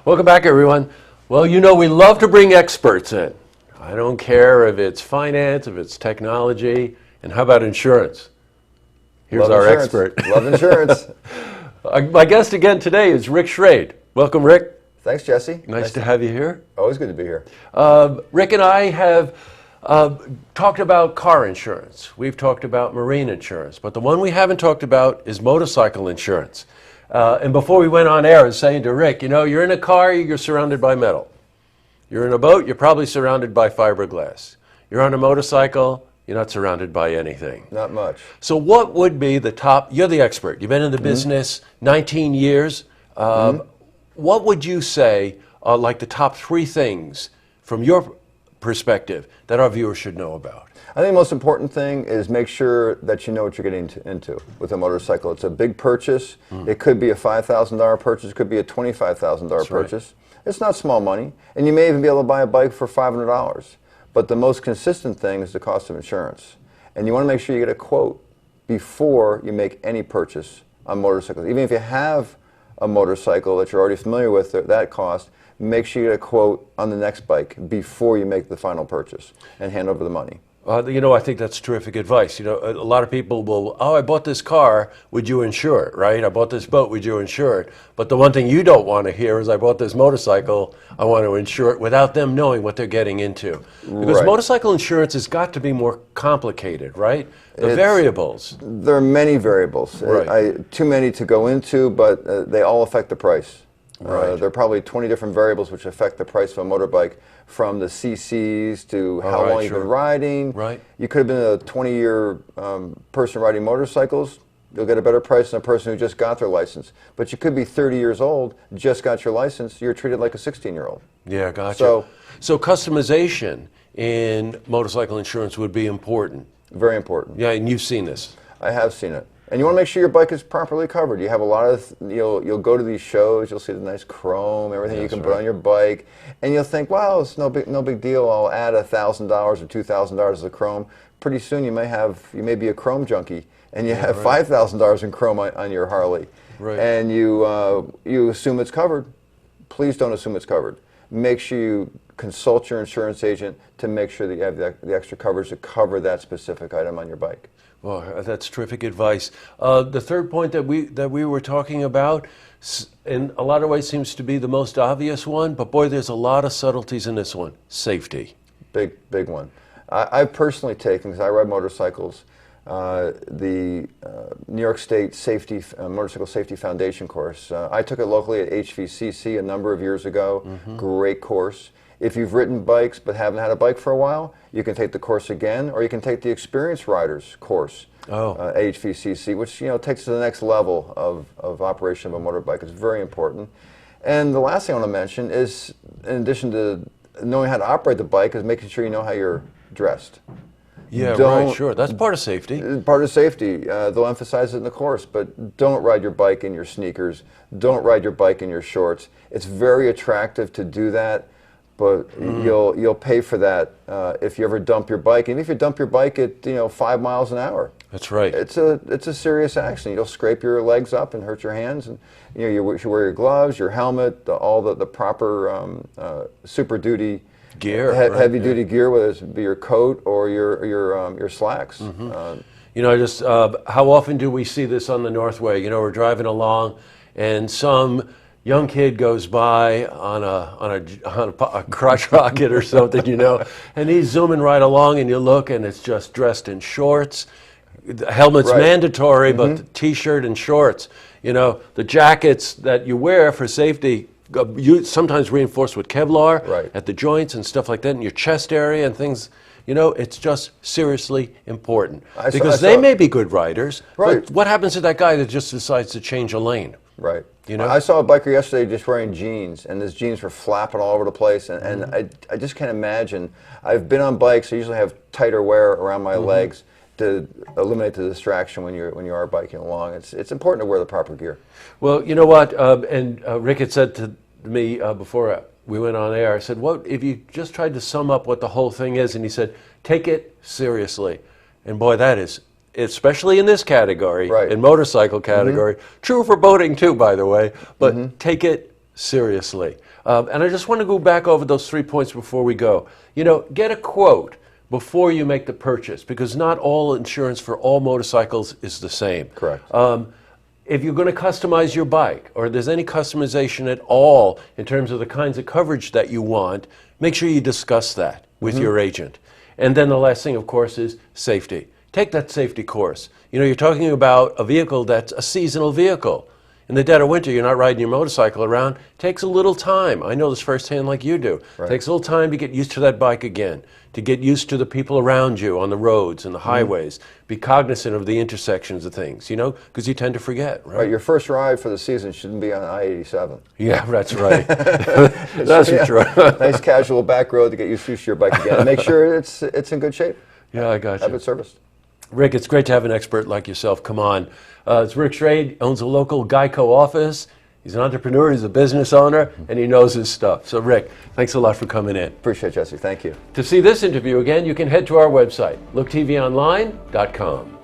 Welcome back, everyone. Well, you know we love to bring experts in. I don't care if it's finance, if it's technology, and how about insurance? Here's Love our insurance. expert. Love insurance. My guest again today is Rick Schrade. Welcome, Rick. Thanks, Jesse. Nice to have you here. Always good to be here. Rick and I have talked about car insurance. We've talked about marine insurance, but the one we haven't talked about is motorcycle insurance. And before we went on air, I was saying to Rick, you know, you're in a car, you're surrounded by metal. You're in a boat, you're probably surrounded by fiberglass. You're on a motorcycle, you're not surrounded by anything. Not much. So what would be the top, you're the expert, you've been in the business 19 years. What would you say are like the top 3 things from your perspective that our viewers should know about? I think the most important thing is make sure that you know what you're getting into with a motorcycle. It's a big purchase. It could be a $5,000 purchase, it could be a $25,000 purchase. It's not small money, and you may even be able to buy a bike for $500. But the most consistent thing is the cost of insurance. And you want to make sure you get a quote before you make any purchase on motorcycles. Even if you have a motorcycle that you're already familiar with, that cost, make sure you get a quote on the next bike before you make the final purchase and hand over the money. You know, I think that's terrific advice. You know, a lot of people will, oh, I bought this car, would you insure it, right? I bought this boat, would you insure it? But the one thing you don't want to hear is, I bought this motorcycle, I want to insure it, without them knowing what they're getting into. Because motorcycle insurance has got to be more complicated, right? The variables. There are many variables. Too many to go into, but they all affect the price. There are probably 20 different variables which affect the price of a motorbike, from the CCs to how long you've been riding. You could have been a 20-year person riding motorcycles. You'll get a better price than a person who just got their license. But you could be 30 years old, just got your license, you're treated like a 16-year-old. Yeah, gotcha. So customization in motorcycle insurance would be important. Very important. Yeah, and you've seen this. I have seen it. And you want to make sure your bike is properly covered. You have a lot of, you'll go to these shows, you'll see the nice chrome, everything you can put on your bike, and you'll think, wow, it's no big deal. I'll add $1,000 or $2,000 of chrome. Pretty soon you may be a chrome junkie, and you have $5,000 in chrome on your Harley, and you assume it's covered. Please don't assume it's covered. Make sure you consult your insurance agent to make sure that you have the extra coverage to cover that specific item on your bike. Well, that's terrific advice. The third point that we were talking about, in a lot of ways, seems to be the most obvious one, but boy, there's a lot of subtleties in this one. Safety. Big one. I've personally taken, because I ride motorcycles, the New York State Motorcycle Safety Foundation course. I took it locally at HVCC a number of years ago. Great course. If you've ridden bikes but haven't had a bike for a while, you can take the course again, or you can take the Experienced Riders course at HVCC, which takes to the next level of operation of a motorbike. It's very important. And the last thing I want to mention is, in addition to knowing how to operate the bike, is making sure you know how you're dressed. Yeah, sure. That's part of safety. Part of safety. They'll emphasize it in the course, but don't ride your bike in your sneakers. Don't ride your bike in your shorts. It's very attractive to do that, but you'll pay for that if you ever dump your bike. And if you dump your bike at 5 miles an hour, that's right. It's a serious accident. You'll scrape your legs up and hurt your hands, and you should wear your gloves, your helmet, all the proper super duty gear, heavy duty gear, whether it be your coat or your slacks. Just how often do we see this on the Northway? We're driving along, and some young kid goes by on a crotch rocket or something, and he's zooming right along, and you look, and it's just dressed in shorts. The helmet's mandatory, but the T-shirt and shorts. The jackets that you wear for safety, sometimes reinforced with Kevlar at the joints and stuff like that, in your chest area and things. It's just seriously important. Because they may be good riders, but what happens to that guy that just decides to change a lane? I saw a biker yesterday just wearing jeans, and his jeans were flapping all over the place, and I just can't imagine. I've been on bikes, I usually have tighter wear around my legs to eliminate the distraction when you are biking along. It's important to wear the proper gear. Well, you know what, and Rick had said to me before we went on air, I said, what if you just tried to sum up what the whole thing is? And he said, take it seriously. And boy, that is, especially in this category, in motorcycle category, true for boating too, by the way, but take it seriously. And I just want to go back over those 3 points before we go. You know, get a quote before you make the purchase, because not all insurance for all motorcycles is the same. Correct. If you're going to customize your bike, or there's any customization at all in terms of the kinds of coverage that you want, make sure you discuss that with your agent. And then the last thing, of course, is safety. Take that safety course. You know, you're talking about a vehicle that's a seasonal vehicle. In the dead of winter, you're not riding your motorcycle around. It takes a little time. I know this firsthand like you do. It takes a little time to get used to that bike again, to get used to the people around you on the roads and the highways. Be cognizant of the intersections of things, you know, because you tend to forget, right? Right, your first ride for the season shouldn't be on I-87. Yeah, that's right. That's true. Nice casual back road to get used to your bike again. And make sure it's in good shape. Yeah, I got you. Have it serviced. Rick, it's great to have an expert like yourself come on. It's Rick Schrade, owns a local Geico office. He's an entrepreneur, he's a business owner, and he knows his stuff. So Rick, thanks a lot for coming in. Appreciate it, Jesse. Thank you. To see this interview again, you can head to our website, looktvonline.com.